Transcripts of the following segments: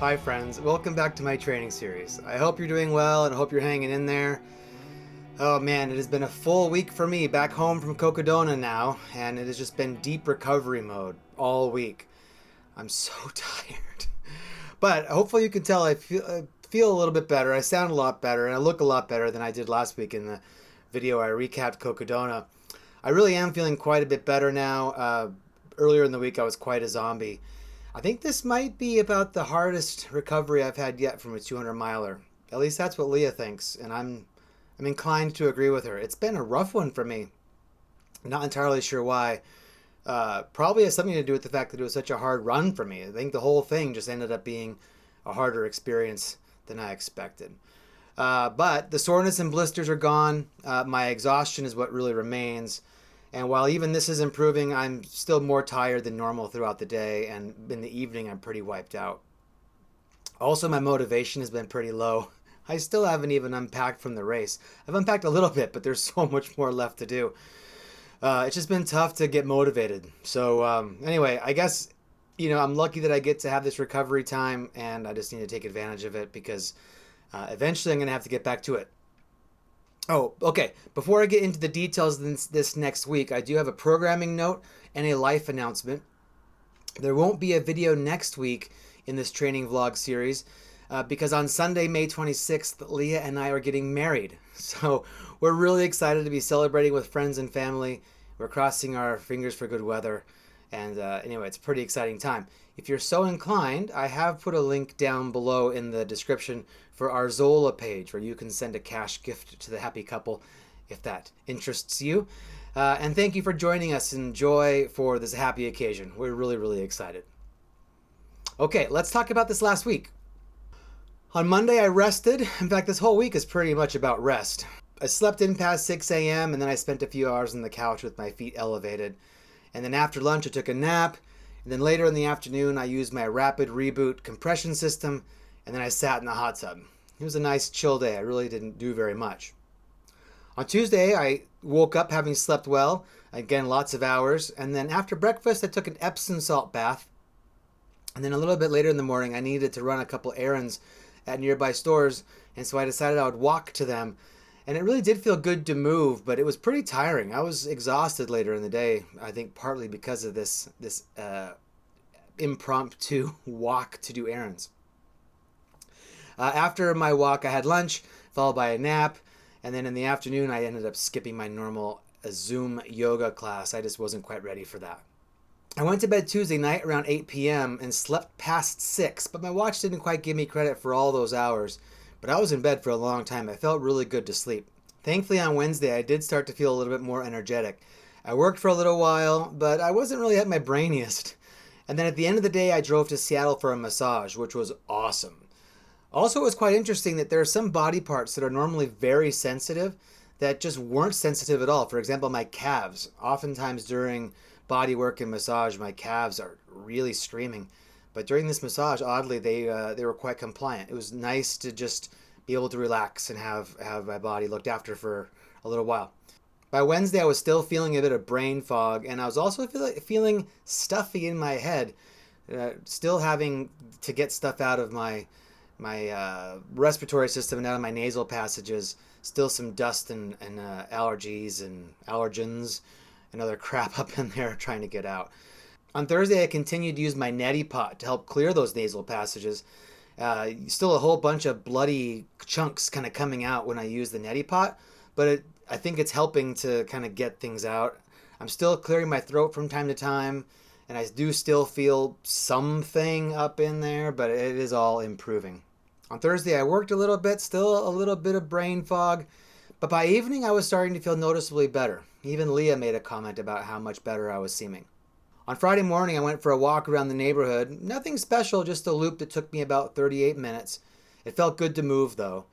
Hi friends, welcome back to my training series. I hope you're doing well and I hope you're hanging in there. Oh man, it has been a full week for me back home from Cocodona now, and it has just been deep recovery mode all week. I'm so tired. But hopefully you can tell I feel a little bit better. I sound a lot better and I look a lot better than I did last week in the video I recapped Cocodona. I really am feeling quite a bit better now. Earlier in the week I was quite a zombie. I think this might be about the hardest recovery I've had yet from a 200 miler. At least that's what Leah thinks, and I'm inclined to agree with her. It's been a rough one for me. Not entirely sure why. Probably has something to do with the fact that it was such a hard run for me. I think the whole thing just ended up being a harder experience than I expected. But the soreness and blisters are gone. My exhaustion is what really remains. And while even this is improving, I'm still more tired than normal throughout the day, and in the evening I'm pretty wiped out. Also, my motivation has been pretty low. I still haven't even unpacked from the race. I've unpacked a little bit, but there's so much more left to do. It's just been tough to get motivated. So anyway, I guess I'm lucky that I get to have this recovery time, and I just need to take advantage of it because eventually I'm going to have to get back to it. Oh, okay. Before I get into the details this next week, I do have a programming note and a life announcement. There won't be a video next week in this training vlog series because on Sunday, May 26th, Leah and I are getting married. So we're really excited to be celebrating with friends and family. We're crossing our fingers for good weather. And anyway, it's a pretty exciting time. If you're so inclined, I have put a link down below in the description for our Zola page where you can send a cash gift to the happy couple if that interests you. And thank you for joining us in joy for this happy occasion. We're really, really excited. Okay, let's talk about this last week. On Monday, I rested. In fact, this whole week is pretty much about rest. I slept in past 6 a.m. and then I spent a few hours on the couch with my feet elevated. And then after lunch, I took a nap. And then later in the afternoon, I used my rapid reboot compression system. And then I sat in the hot tub. It was a nice chill day. I really didn't do very much. On Tuesday, I woke up having slept well. Again, lots of hours. And then after breakfast, I took an Epsom salt bath. And then a little bit later in the morning, I needed to run a couple errands at nearby stores. And so I decided I would walk to them. And it really did feel good to move, but it was pretty tiring. I was exhausted later in the day, I think partly because of this impromptu walk to do errands. After my walk, I had lunch, followed by a nap, and then in the afternoon, I ended up skipping my normal Zoom yoga class. I just wasn't quite ready for that. I went to bed Tuesday night around 8 p.m. and slept past 6, but my watch didn't quite give me credit for all those hours. But I was in bed for a long time. I felt really good to sleep. Thankfully, on Wednesday, I did start to feel a little bit more energetic. I worked for a little while, but I wasn't really at my brainiest. And then at the end of the day, I drove to Seattle for a massage, which was awesome. Also, it was quite interesting that there are some body parts that are normally very sensitive that just weren't sensitive at all. For example, my calves. Oftentimes during body work and massage, my calves are really screaming. But during this massage, oddly, they were quite compliant. It was nice to just be able to relax and have my body looked after for a little while. By Wednesday, I was still feeling a bit of brain fog, and I was also feeling stuffy in my head, still having to get stuff out of my respiratory system and out of my nasal passages. Still some dust and allergies and allergens and other crap up in there trying to get out. On Thursday, I continued to use my neti pot to help clear those nasal passages. Still a whole bunch of bloody chunks kind of coming out when I use the neti pot, but I think it's helping to kind of get things out. I'm still clearing my throat from time to time, and I do still feel something up in there, but it is all improving. On Thursday, I worked a little bit, still a little bit of brain fog, but by evening, I was starting to feel noticeably better. Even Leah made a comment about how much better I was seeming. On Friday morning, I went for a walk around the neighborhood. Nothing special, just a loop that took me about 38 minutes. It felt good to move, though.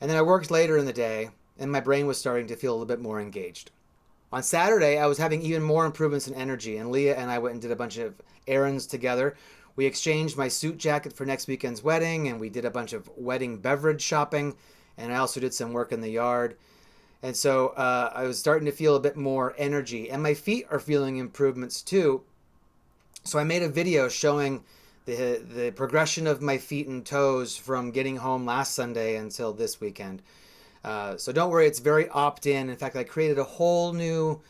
And then I worked later in the day, and my brain was starting to feel a little bit more engaged. On Saturday, I was having even more improvements in energy, and Leah and I went and did a bunch of errands together. We exchanged my suit jacket for next weekend's wedding, and we did a bunch of wedding beverage shopping, and I also did some work in the yard. And so I was starting to feel a bit more energy, and my feet are feeling improvements too. So I made a video showing the progression of my feet and toes from getting home last Sunday until this weekend. So don't worry, it's very opt-in. In fact, I created a whole new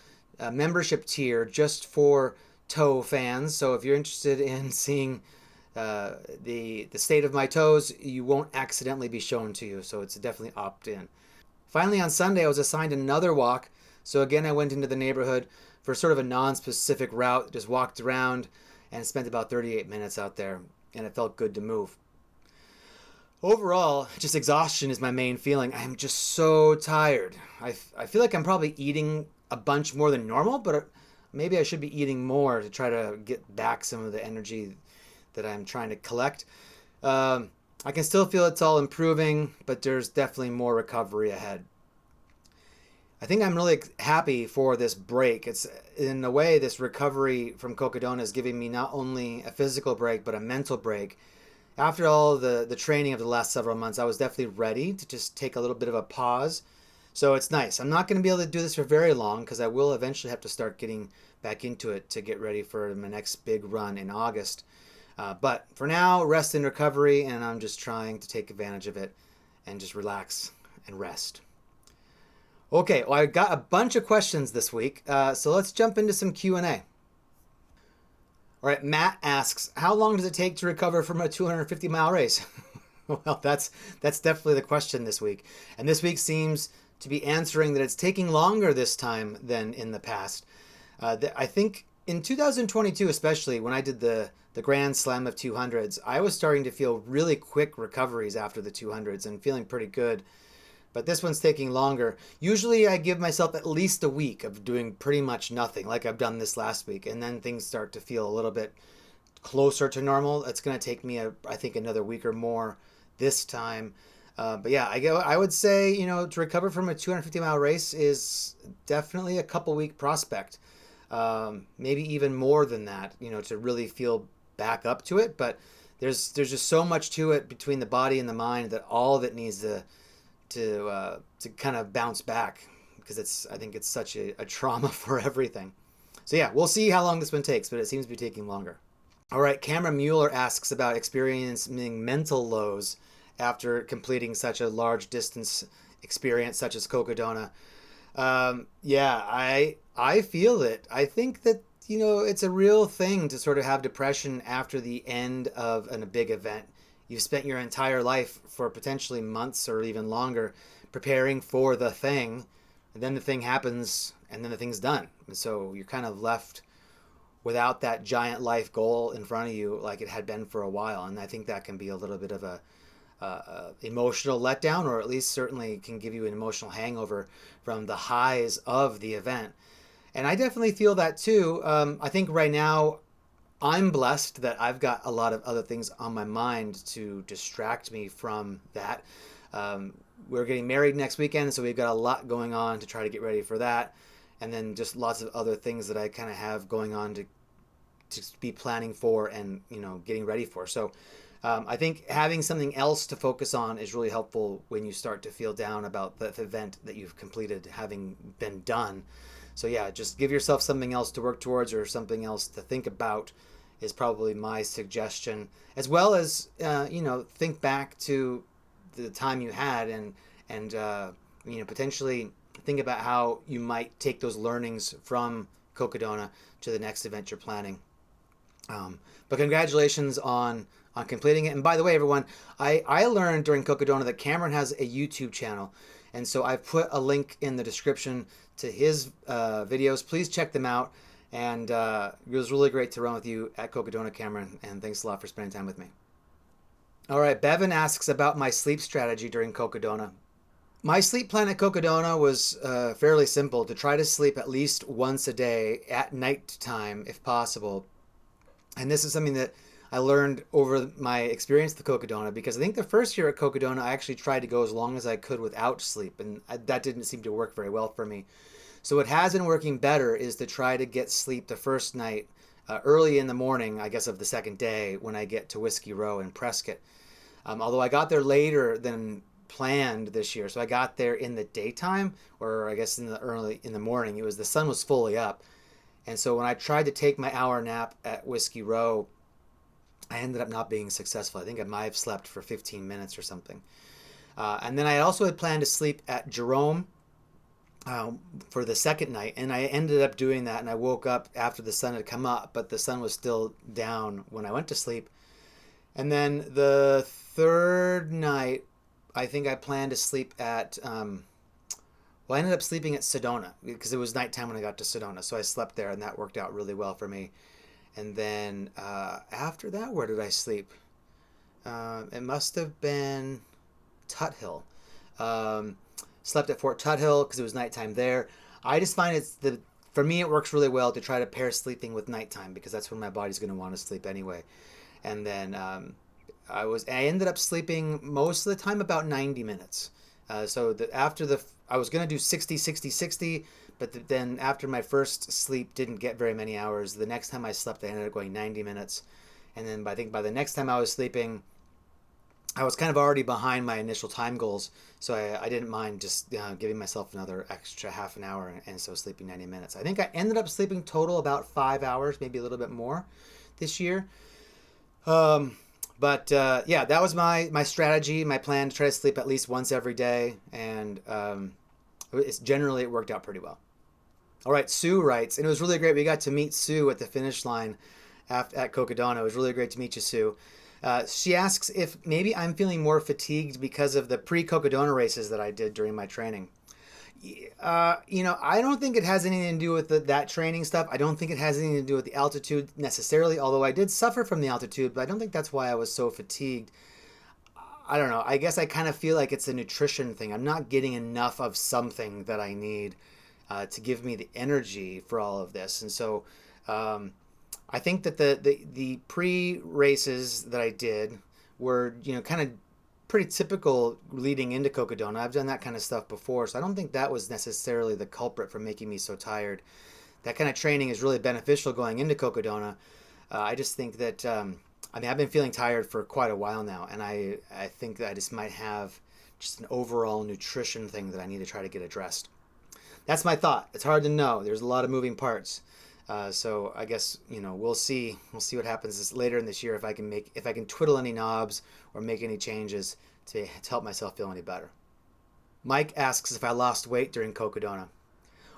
membership tier just for toe fans. So if you're interested in seeing the state of my toes, you won't accidentally be shown to you. So it's definitely opt-in. Finally, on Sunday, I was assigned another walk. So again, I went into the neighborhood for sort of a non-specific route, just walked around and spent about 38 minutes out there, and it felt good to move. Overall, just exhaustion is my main feeling. I'm just so tired. I feel like I'm probably eating a bunch more than normal, but maybe I should be eating more to try to get back some of the energy that I'm trying to collect. I can still feel it's all improving, but there's definitely more recovery ahead. I think I'm really happy for this break. It's in a way, this recovery from Cocodona is giving me not only a physical break, but a mental break. After all the training of the last several months, I was definitely ready to just take a little bit of a pause. So it's nice. I'm not going to be able to do this for very long because I will eventually have to start getting back into it to get ready for my next big run in August. But for now, rest and recovery, and I'm just trying to take advantage of it and just relax and rest. Okay, well, I got a bunch of questions this week, so let's jump into some Q&A. All right, Matt asks, how long does it take to recover from a 250-mile race? Well, that's definitely the question this week. And this week seems to be answering that it's taking longer this time than in the past. I think in 2022, especially when I did the Grand Slam of 200s, I was starting to feel really quick recoveries after the 200s and feeling pretty good. But this one's taking longer. Usually I give myself at least a week of doing pretty much nothing, like I've done this last week, and then things start to feel a little bit closer to normal. It's going to take me, I think, another week or more this time. But yeah, I would say, to recover from a 250-mile race is definitely a couple-week prospect. Maybe even more than that, to really feel back up to it. But there's just so much to it between the body and the mind that all of it needs to kind of bounce back, because I think it's such a trauma for everything. So yeah, we'll see how long this one takes, but it seems to be taking longer. All right, Cameron Mueller asks about experiencing mental lows after completing such a large distance experience such as Cocodona. Yeah, I feel it. I think that it's a real thing to sort of have depression after the end of a big event. You've spent your entire life for potentially months or even longer preparing for the thing, and then the thing happens, and then the thing's done. And so you're kind of left without that giant life goal in front of you like it had been for a while. And I think that can be a little bit of a emotional letdown, or at least certainly can give you an emotional hangover from the highs of the event. And I definitely feel that too. I think right now I'm blessed that I've got a lot of other things on my mind to distract me from that. We're getting married next weekend, so we've got a lot going on to try to get ready for that. And then just lots of other things that I kind of have going on to be planning for and, getting ready for. So I think having something else to focus on is really helpful when you start to feel down about the event that you've completed having been done. So yeah, just give yourself something else to work towards or something else to think about is probably my suggestion, as well as think back to the time you had and potentially think about how you might take those learnings from Cocodona to the next event you're planning. But congratulations on completing it. And by the way, everyone, I learned during Cocodona that Cameron has a YouTube channel. And so I've put a link in the description to his videos. Please check them out. And it was really great to run with you at Cocodona, Cameron. And thanks a lot for spending time with me. All right, Bevan asks about my sleep strategy during Cocodona. My sleep plan at Cocodona was fairly simple: to try to sleep at least once a day at night time if possible. And this is something that I learned over my experience at the Cocodona, because I think the first year at Cocodona I actually tried to go as long as I could without sleep, and that didn't seem to work very well for me. So what has been working better is to try to get sleep the first night early in the morning, I guess, of the second day when I get to Whiskey Row in Prescott. Although I got there later than planned this year, so I got there in the daytime, or I guess in the morning. The sun was fully up, and so when I tried to take my hour nap at Whiskey Row, I ended up not being successful. I think I might have slept for 15 minutes or something. And then I also had planned to sleep at Jerome for the second night, and I ended up doing that. And I woke up after the sun had come up, but the sun was still down when I went to sleep. And then the third night, I think I planned to sleep at. Well, I ended up sleeping at Sedona because it was nighttime when I got to Sedona, so I slept there, and that worked out really well for me. And then after that, where did I sleep? It must have been Tuthill. Um, Slept at Fort Tuthill because it was nighttime there. I just find for me it works really well to try to pair sleeping with nighttime because that's when my body's going to want to sleep anyway. And then I ended up sleeping most of the time about 90 minutes. I was going to do 60, 60, 60, but then after my first sleep didn't get very many hours. The next time I slept, I ended up going 90 minutes. And then I think by the next time I was sleeping, I was kind of already behind my initial time goals, so I didn't mind just giving myself another extra half an hour, and so sleeping 90 minutes. I think I ended up sleeping total about 5 hours, maybe a little bit more this year. Yeah, that was my strategy, my plan to try to sleep at least once every day, and it worked out pretty well. All right, Sue writes, and it was really great. We got to meet Sue at the finish line at Cocodona. It was really great to meet you, Sue. She asks if maybe I'm feeling more fatigued because of the pre-Cocodona races that I did during my training. I don't think it has anything to do with that training stuff. I don't think it has anything to do with the altitude necessarily, although I did suffer from the altitude, but I don't think that's why I was so fatigued. I don't know. I guess I kind of feel like it's a nutrition thing. I'm not getting enough of something that I need to give me the energy for all of this. And so I think that the pre races that I did were, kind of pretty typical leading into Cocodona. I've done that kind of stuff before, so I don't think that was necessarily the culprit for making me so tired. That kind of training is really beneficial going into Cocodona. I just think that I've been feeling tired for quite a while now, and I think that I just might have just an overall nutrition thing that I need to try to get addressed. That's my thought. It's hard to know. There's a lot of moving parts. So I guess we'll see. We'll see what happens later in this year if I can twiddle any knobs or make any changes to help myself feel any better. Mike asks if I lost weight during Cocodona.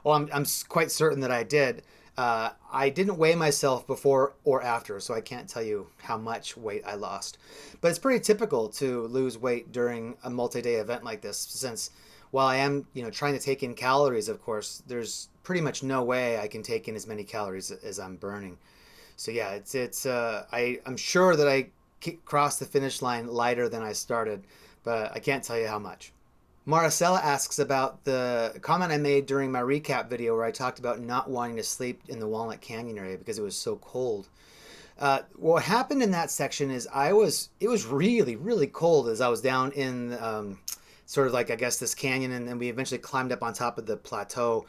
Oh, I'm quite certain that I did. I didn't weigh myself before or after, so I can't tell you how much weight I lost. But it's pretty typical to lose weight during a multi-day event like this, since while I am, trying to take in calories, of course, there's pretty much no way I can take in as many calories as I'm burning. So yeah, I'm sure that I crossed the finish line lighter than I started, but I can't tell you how much. Maricela asks about the comment I made during my recap video where I talked about not wanting to sleep in the Walnut Canyon area because it was so cold. What happened in that section is it was really, really cold as I was down in sort of like, I guess, this canyon, and then we eventually climbed up on top of the plateau.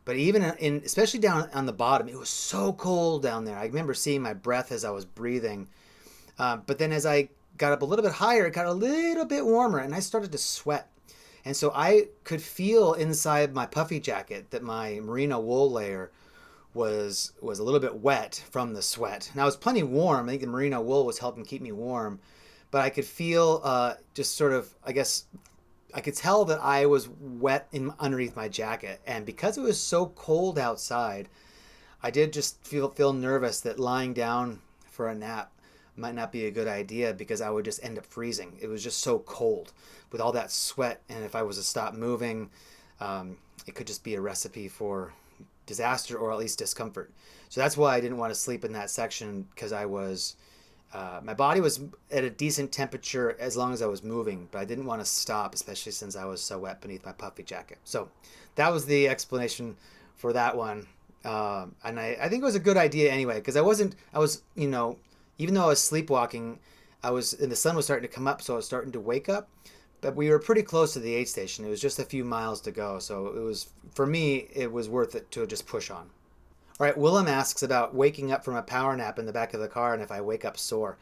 But even especially down on the bottom, it was so cold down there. I remember seeing my breath as I was breathing. But then as I got up a little bit higher, it got a little bit warmer, and I started to sweat. And so I could feel inside my puffy jacket that my merino wool layer was a little bit wet from the sweat. Now it was plenty warm. I think the merino wool was helping keep me warm, but I could feel just sort of, I guess, I could tell that I was wet underneath my jacket. And because it was so cold outside, I did just feel nervous that lying down for a nap might not be a good idea because I would just end up freezing. It was just so cold with all that sweat, and if I was to stop moving, it could just be a recipe for disaster or at least discomfort. So that's why I didn't want to sleep in that section, because my body was at a decent temperature as long as I was moving, but I didn't want to stop, especially since I was so wet beneath my puffy jacket. So that was the explanation for that one. And I think it was a good idea anyway, because even though I was sleepwalking, and the sun was starting to come up, so I was starting to wake up. But we were pretty close to the aid station. It was just a few miles to go, so for me, it was worth it to just push on. All right, Willem asks about waking up from a power nap in the back of the car and if I wake up sore.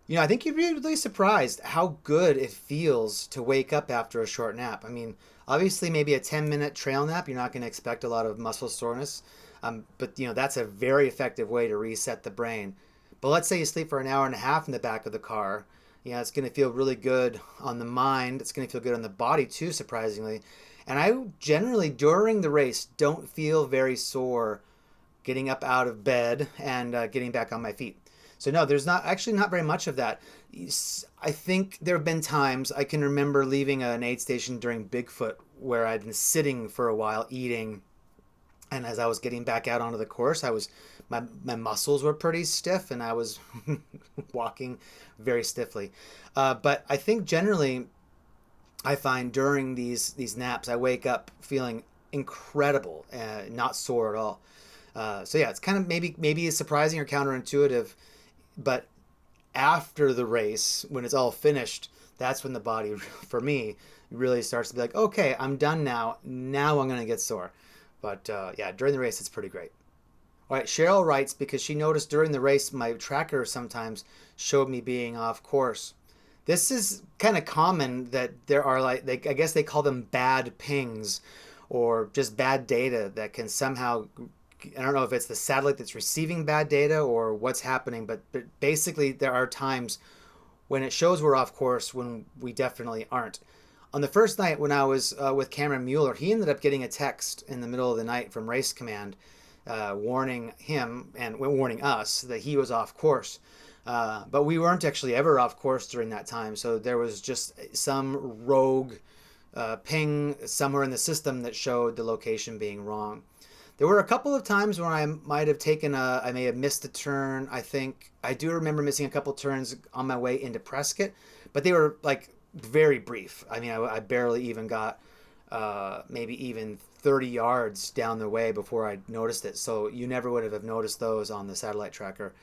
I think you'd be really surprised how good it feels to wake up after a short nap. I mean, obviously, maybe a 10-minute trail nap, you're not going to expect a lot of muscle soreness, but that's a very effective way to reset the brain. But let's say you sleep for an hour and a half in the back of the car. Yeah, it's going to feel really good on the mind. It's going to feel good on the body too, surprisingly. And I generally, during the race, don't feel very sore getting up out of bed and getting back on my feet. So no, there's not very much of that. I think there have been times I can remember leaving an aid station during Bigfoot where I'd been sitting for a while eating, and as I was getting back out onto the course, my muscles were pretty stiff, and I was walking very stiffly. But I think generally, I find during these naps, I wake up feeling incredible, not sore at all. So yeah, it's kind of maybe surprising or counterintuitive, but after the race, when it's all finished, that's when the body, for me, really starts to be like, okay, I'm done now. Now I'm gonna get sore. But yeah, during the race, it's pretty great. All right, Cheryl writes because she noticed during the race my tracker sometimes showed me being off course. This is kind of common that there are I guess they call them bad pings or just bad data that can somehow, I don't know if it's the satellite that's receiving bad data or what's happening, but basically there are times when it shows we're off course when we definitely aren't. On the first night when I was with Cameron Mueller, he ended up getting a text in the middle of the night from Race Command warning him and warning us that he was off course. But we weren't actually ever off course during that time, so there was just some rogue ping somewhere in the system that showed the location being wrong. There were a couple of times when I might have I may have missed a turn. I think I do remember missing a couple turns on my way into Prescott, but they were like very brief. I mean, I barely even got maybe even 30 yards down the way before I noticed it. So you never would have noticed those on the satellite tracker.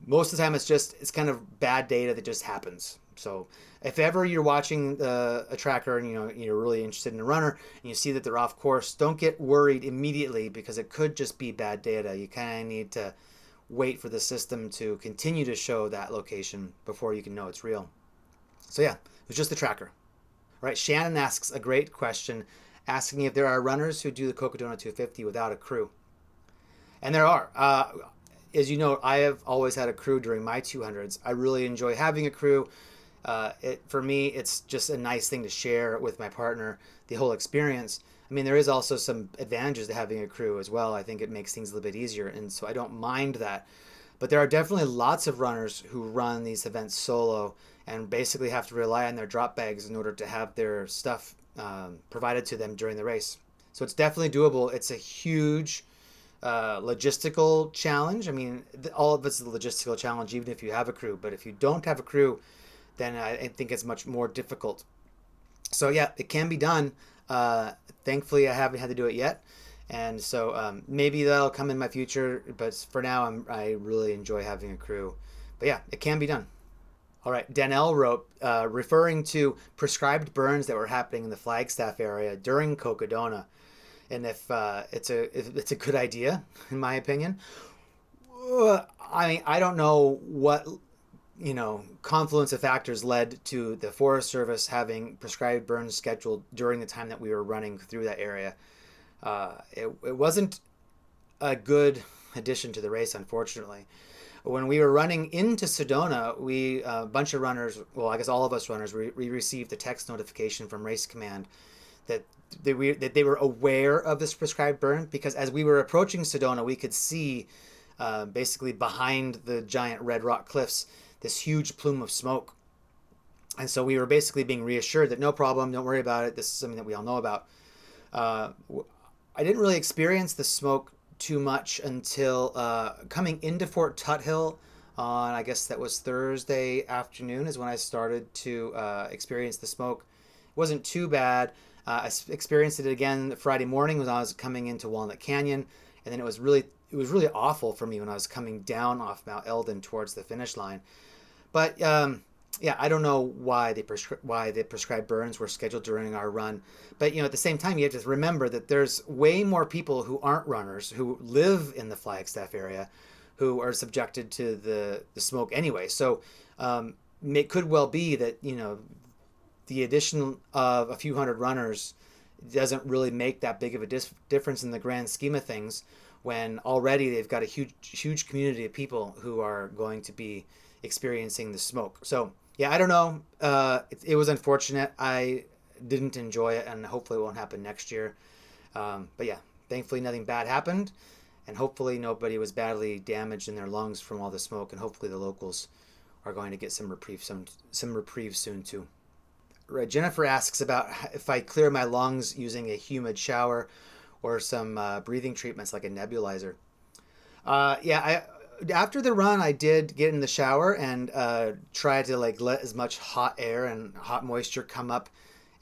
Most of the time, it's kind of bad data that just happens. So if ever you're watching a tracker and you're really interested in a runner and you see that they're off course, don't get worried immediately because it could just be bad data. You kind of need to wait for the system to continue to show that location before you can know it's real. So yeah, it was just the tracker. All right, Shannon asks a great question, asking if there are runners who do the Cocodona 250 without a crew. And there are. As you know, I have always had a crew during my 200s. I really enjoy having a crew. For me, it's just a nice thing to share with my partner, the whole experience. I mean, there is also some advantages to having a crew as well. I think it makes things a little bit easier, and so I don't mind that. But there are definitely lots of runners who run these events solo and basically have to rely on their drop bags in order to have their stuff provided to them during the race. So it's definitely doable. It's a huge logistical challenge. I mean, all of it's a logistical challenge, even if you have a crew. But if you don't have a crew, then I think it's much more difficult. So yeah, it can be done. Thankfully, I haven't had to do it yet, and so maybe that'll come in my future. But for now, I really enjoy having a crew. But yeah, it can be done. All right, Danelle wrote, referring to prescribed burns that were happening in the Flagstaff area during Cocodona, and if it's a good idea, in my opinion. I don't know what confluence of factors led to the Forest Service having prescribed burns scheduled during the time that we were running through that area. It wasn't a good addition to the race, unfortunately. When we were running into Sedona, a bunch of runners, well, I guess all of us runners, we received a text notification from Race Command that they were aware of this prescribed burn, because as we were approaching Sedona, we could see basically behind the giant red rock cliffs this huge plume of smoke. And so we were basically being reassured that no problem, don't worry about it. This is something that we all know about. I didn't really experience the smoke too much until coming into Fort Tuthill on, I guess that was Thursday afternoon, is when I started to experience the smoke. It wasn't too bad. I experienced it again Friday morning when I was coming into Walnut Canyon, and then it was really awful for me when I was coming down off Mount Eldon towards the finish line. But yeah, I don't know why the prescribed burns were scheduled during our run. But at the same time, you have to remember that there's way more people who aren't runners who live in the Flagstaff area who are subjected to the smoke anyway. So it could well be that the addition of a few hundred runners doesn't really make that big of a difference in the grand scheme of things, when already they've got a huge community of people who are going to be experiencing the smoke. So yeah, I don't know. It was unfortunate. I didn't enjoy it, and hopefully it won't happen next year. But yeah, thankfully nothing bad happened, and hopefully nobody was badly damaged in their lungs from all the smoke, and hopefully the locals are going to get some reprieve soon too. Right, Jennifer asks about if I clear my lungs using a humid shower or some breathing treatments like a nebulizer. Yeah, after the run, I did get in the shower and try to like let as much hot air and hot moisture come up,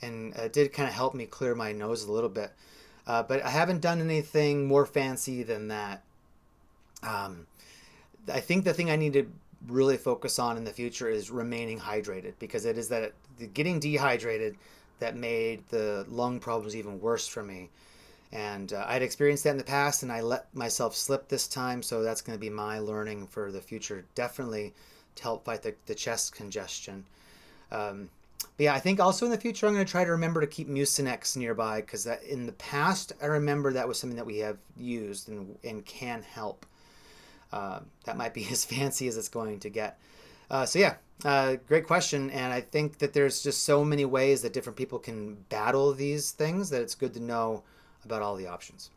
and it did kind of help me clear my nose a little bit. But I haven't done anything more fancy than that. I think the thing I need to really focus on in the future is remaining hydrated, because it is that getting dehydrated that made the lung problems even worse for me. And I had experienced that in the past, and I let myself slip this time, so that's going to be my learning for the future, definitely to help fight the chest congestion. But yeah, I think also in the future I'm going to try to remember to keep Mucinex nearby, because in the past I remember that was something that we have used and can help. That might be as fancy as it's going to get. So yeah, great question. And I think that there's just so many ways that different people can battle these things that it's good to know about all the options.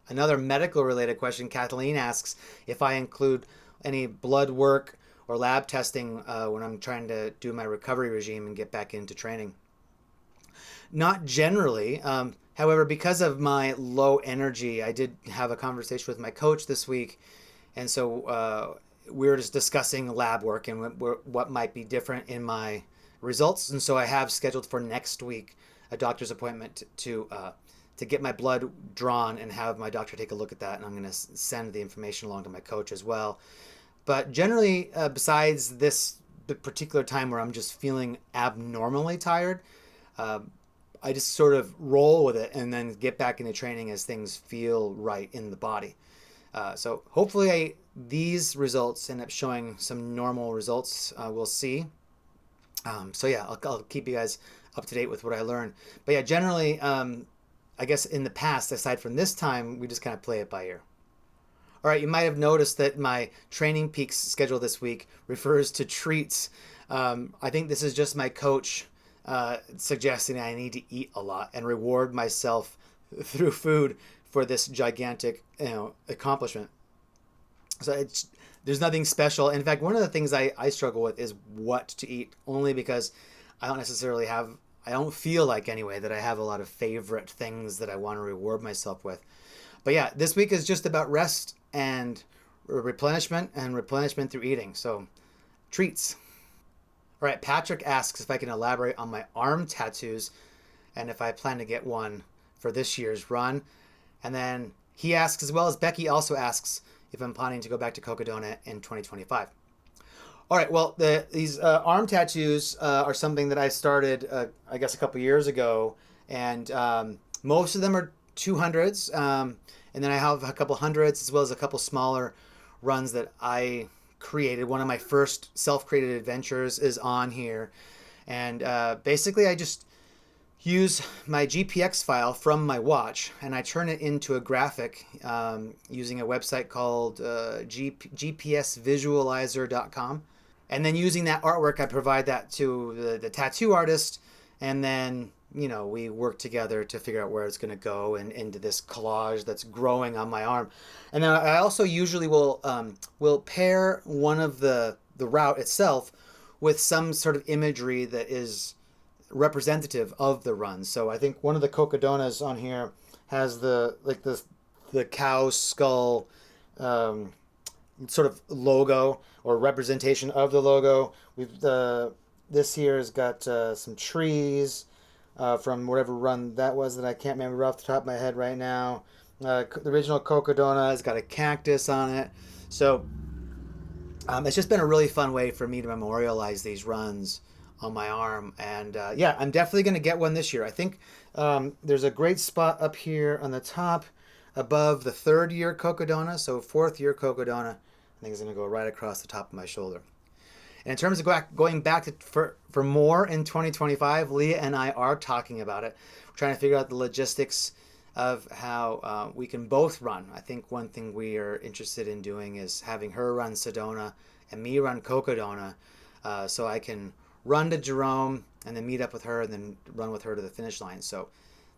Another medical related question, Kathleen asks if I include any blood work or lab testing when I'm trying to do my recovery regime and get back into training. Not generally. However, because of my low energy, I did have a conversation with my coach this week. And so we were just discussing lab work and what might be different in my results. And so I have scheduled for next week a doctor's appointment to get my blood drawn and have my doctor take a look at that. And I'm going to send the information along to my coach as well. But generally, besides this particular time where I'm just feeling abnormally tired, I just sort of roll with it and then get back into training as things feel right in the body. So hopefully these results end up showing some normal results. We'll see. So yeah, I'll keep you guys up to date with what I learn. But yeah, generally, I guess in the past, aside from this time, we just kind of play it by ear. All right, you might have noticed that my Training Peaks schedule this week refers to treats. I think this is just my coach suggesting I need to eat a lot and reward myself through food for this gigantic, accomplishment. So there's nothing special. In fact, one of the things I struggle with is what to eat, only because I don't feel like anyway that I have a lot of favorite things that I want to reward myself with. But yeah, this week is just about rest and replenishment through eating. So treats. All right, Patrick asks if I can elaborate on my arm tattoos and if I plan to get one for this year's run. And then he asks, as well as Becky also asks, if I'm planning to go back to Cocodona in 2025. All right, well, these arm tattoos are something that I started, I guess, a couple years ago. And most of them are 200s. And then I have a couple hundreds as well as a couple smaller runs that I created. One of my first self-created adventures is on here. And basically, I just use my GPX file from my watch and I turn it into a graphic using a website called gpsvisualizer.com. And then using that artwork, I provide that to the tattoo artist. And then, we work together to figure out where it's going to go and into this collage that's growing on my arm. And then I also usually will pair one of the route itself with some sort of imagery that is representative of the run. So I think one of the Cocodonas on here has the cow skull sort of logo or representation of the logo. This here has got some trees from whatever run that was that I can't remember off the top of my head right now. The original Cocodona has got a cactus on it. So it's just been a really fun way for me to memorialize these runs on my arm. And yeah, I'm definitely going to get one this year. I think there's a great spot up here on the top above the third year Cocodona. So fourth year Cocodona, I think it's going to go right across the top of my shoulder. And in terms of going back for more in 2025, Leah and I are talking about it. We're trying to figure out the logistics of how we can both run. I think one thing we are interested in doing is having her run Sedona and me run Cocodona, so I can run to Jerome and then meet up with her and then run with her to the finish line. So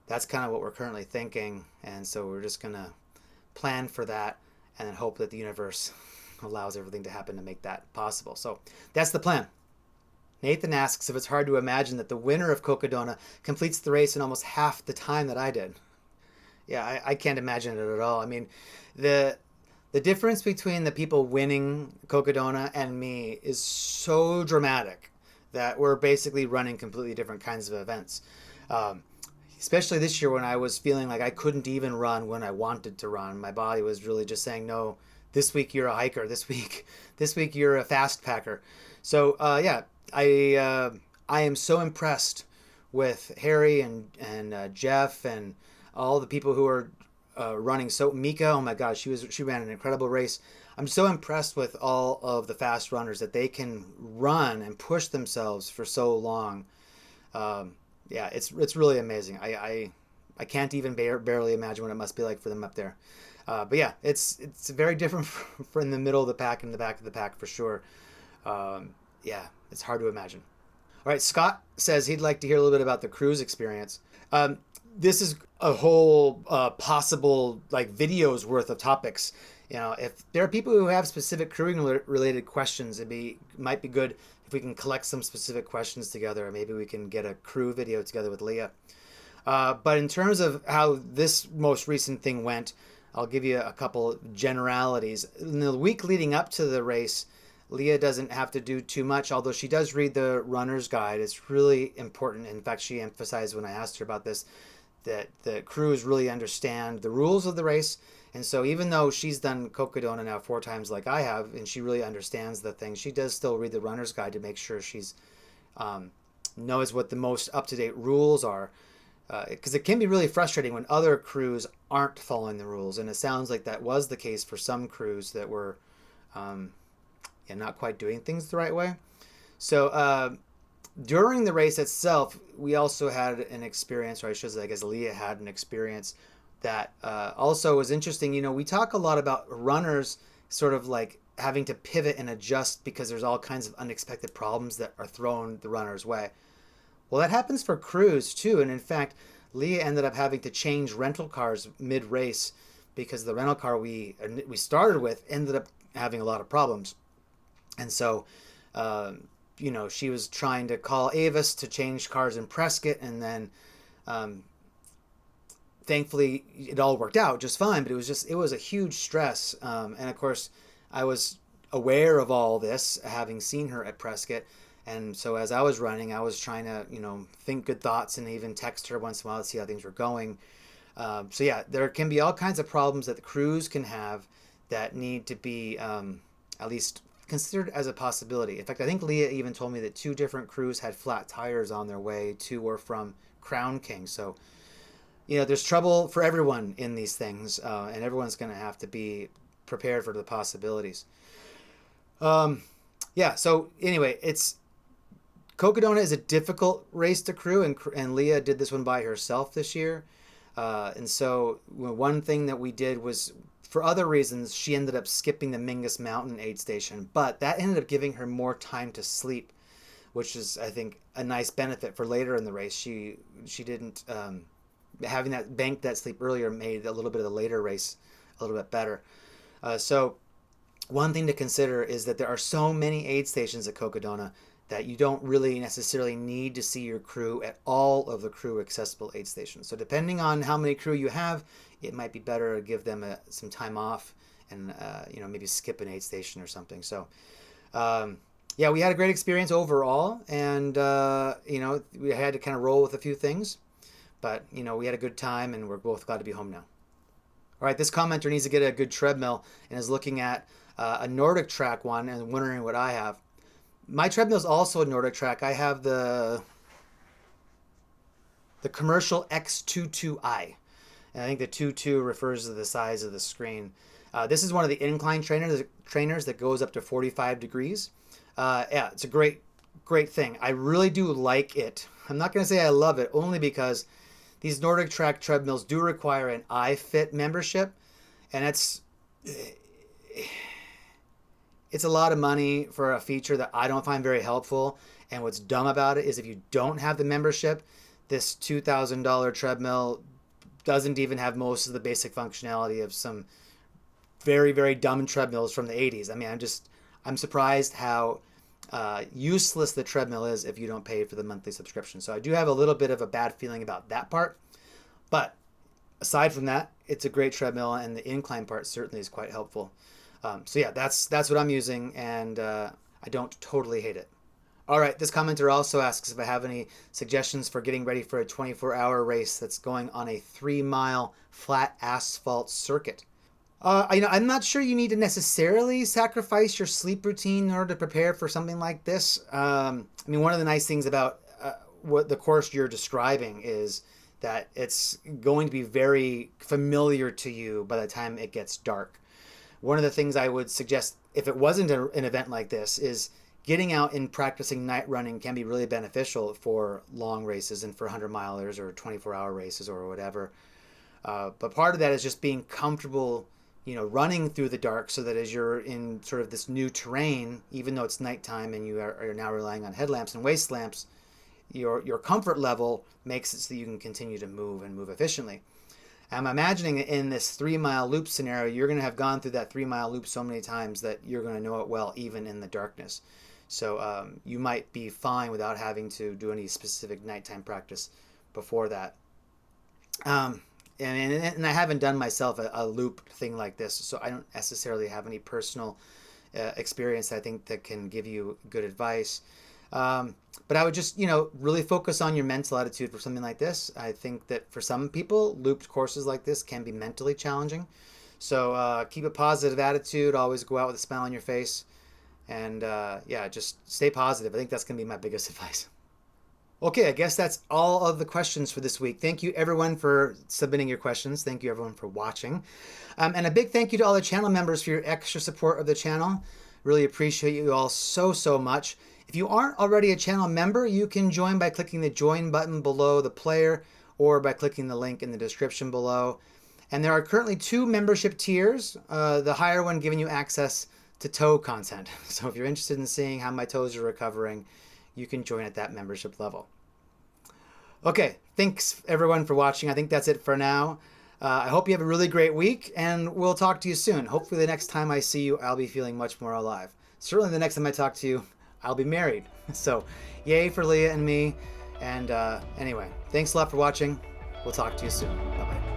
that's kind of what we're currently thinking, and so we're just gonna plan for that and then hope that the universe allows everything to happen to make that possible. So that's the plan. Nathan asks if it's hard to imagine that the winner of Cocodona completes the race in almost half the time that I did. Yeah, I can't imagine it at all. I mean, the difference between the people winning Cocodona and me is so dramatic that we're basically running completely different kinds of events. Especially this year when I was feeling like I couldn't even run when I wanted to run. My body was really just saying, no, this week you're a hiker. This week you're a fast packer. So yeah, I am so impressed with Harry and Jeff and all the people who are running. So Mika, oh my gosh, she ran an incredible race. I'm so impressed with all of the fast runners that they can run and push themselves for so long. Yeah, it's really amazing. I can't even barely imagine what it must be like for them up there. But yeah, it's very different from in the middle of the pack and the back of the pack for sure. Yeah, it's hard to imagine. All right, Scott says he'd like to hear a little bit about the cruise experience. This is a whole possible like videos worth of topics. You know, if there are people who have specific crewing related questions, might be good if we can collect some specific questions together, or maybe we can get a crew video together with Leah. But in terms of how this most recent thing went, I'll give you a couple generalities. In the week leading up to the race, Leah doesn't have to do too much, although she does read the runner's guide. It's really important. In fact, she emphasized when I asked her about this that the crews really understand the rules of the race. And so even though she's done Cocodona now 4 times like I have, and she really understands the thing, she does still read the runner's guide to make sure she's knows what the most up-to-date rules are. Because it can be really frustrating when other crews aren't following the rules. And it sounds like that was the case for some crews that were not quite doing things the right way. So during the race itself, we also had an experience, or I guess Leah had an experience that also was interesting. You know, we talk a lot about runners sort of like having to pivot and adjust because there's all kinds of unexpected problems that are thrown the runner's way. Well, that happens for crews too. And in fact, Leah ended up having to change rental cars mid-race because the rental car we started with ended up having a lot of problems. And so, you know, she was trying to call Avis to change cars in Prescott, and then thankfully it all worked out just fine, but it was a huge stress. And of course, I was aware of all this, having seen her at Prescott. And so as I was running, I was trying to, you know, think good thoughts and even text her once in a while to see how things were going. So yeah, there can be all kinds of problems that the crews can have that need to be at least considered as a possibility. In fact, I think Leah even told me that 2 different crews had flat tires on their way to or from Crown King. So, you know, there's trouble for everyone in these things, and everyone's going to have to be prepared for the possibilities. Yeah, so anyway, Cocodona is a difficult race to crew, and Leah did this one by herself this year. And so one thing that we did was, for other reasons, she ended up skipping the Mingus Mountain aid station, but that ended up giving her more time to sleep, which is, I think, a nice benefit for later in the race. She didn't, having that sleep earlier made a little bit of the later race a little bit better. So one thing to consider is that there are so many aid stations at Cocodona that you don't really necessarily need to see your crew at all of the crew accessible aid stations. So depending on how many crew you have, it might be better to give them some time off and maybe skip an aid station or something. So yeah, we had a great experience overall, and we had to kind of roll with a few things, but we had a good time, and we're both glad to be home now. All right, this commenter needs to get a good treadmill and is looking at a Nordic Track one and wondering what I have. My treadmill is also a Nordic Track. I have the commercial X22i. And I think the 22 refers to the size of the screen. This is one of the incline trainers that goes up to 45 degrees. Yeah, it's a great thing. I really do like it. I'm not going to say I love it, only because these Nordic Track treadmills do require an iFit membership, and it's a lot of money for a feature that I don't find very helpful. And what's dumb about it is if you don't have the membership, this $2,000 treadmill doesn't even have most of the basic functionality of some very, very dumb treadmills from the 80s. I mean, I'm surprised how useless the treadmill is if you don't pay for the monthly subscription. So I do have a little bit of a bad feeling about that part. But aside from that, it's a great treadmill, and the incline part certainly is quite helpful. So yeah, that's what I'm using, and I don't totally hate it. All right, this commenter also asks if I have any suggestions for getting ready for a 24-hour race that's going on a 3-mile flat asphalt circuit. I'm not sure you need to necessarily sacrifice your sleep routine in order to prepare for something like this. I mean, one of the nice things about what the course you're describing is that it's going to be very familiar to you by the time it gets dark. One of the things I would suggest, if it wasn't an event like this, is getting out and practicing night running can be really beneficial for long races and for 100-milers or 24-hour races or whatever. But part of that is just being comfortable, running through the dark, so that as you're in sort of this new terrain, even though it's nighttime and you are now relying on headlamps and waist lamps, your comfort level makes it so that you can continue to move and move efficiently. I'm imagining in this 3-mile loop scenario, you're going to have gone through that 3-mile loop so many times that you're going to know it well, even in the darkness. So you might be fine without having to do any specific nighttime practice before that. And I haven't done myself a loop thing like this, so I don't necessarily have any personal experience, I think, that can give you good advice. But I would just, really focus on your mental attitude for something like this. I think that for some people, looped courses like this can be mentally challenging. So keep a positive attitude, always go out with a smile on your face, and just stay positive. I think that's going to be my biggest advice. Okay, I guess that's all of the questions for this week. Thank you, everyone, for submitting your questions. Thank you, everyone, for watching. And a big thank you to all the channel members for your extra support of the channel. Really appreciate you all so, so much. If you aren't already a channel member, you can join by clicking the join button below the player or by clicking the link in the description below. And there are currently 2 membership tiers, the higher one giving you access to toe content. So if you're interested in seeing how my toes are recovering, you can join at that membership level. Okay, thanks everyone for watching. I think that's it for now. I hope you have a really great week, and we'll talk to you soon. Hopefully the next time I see you, I'll be feeling much more alive. Certainly the next time I talk to you, I'll be married. So yay for Leah and me. And anyway, thanks a lot for watching. We'll talk to you soon. Bye-bye.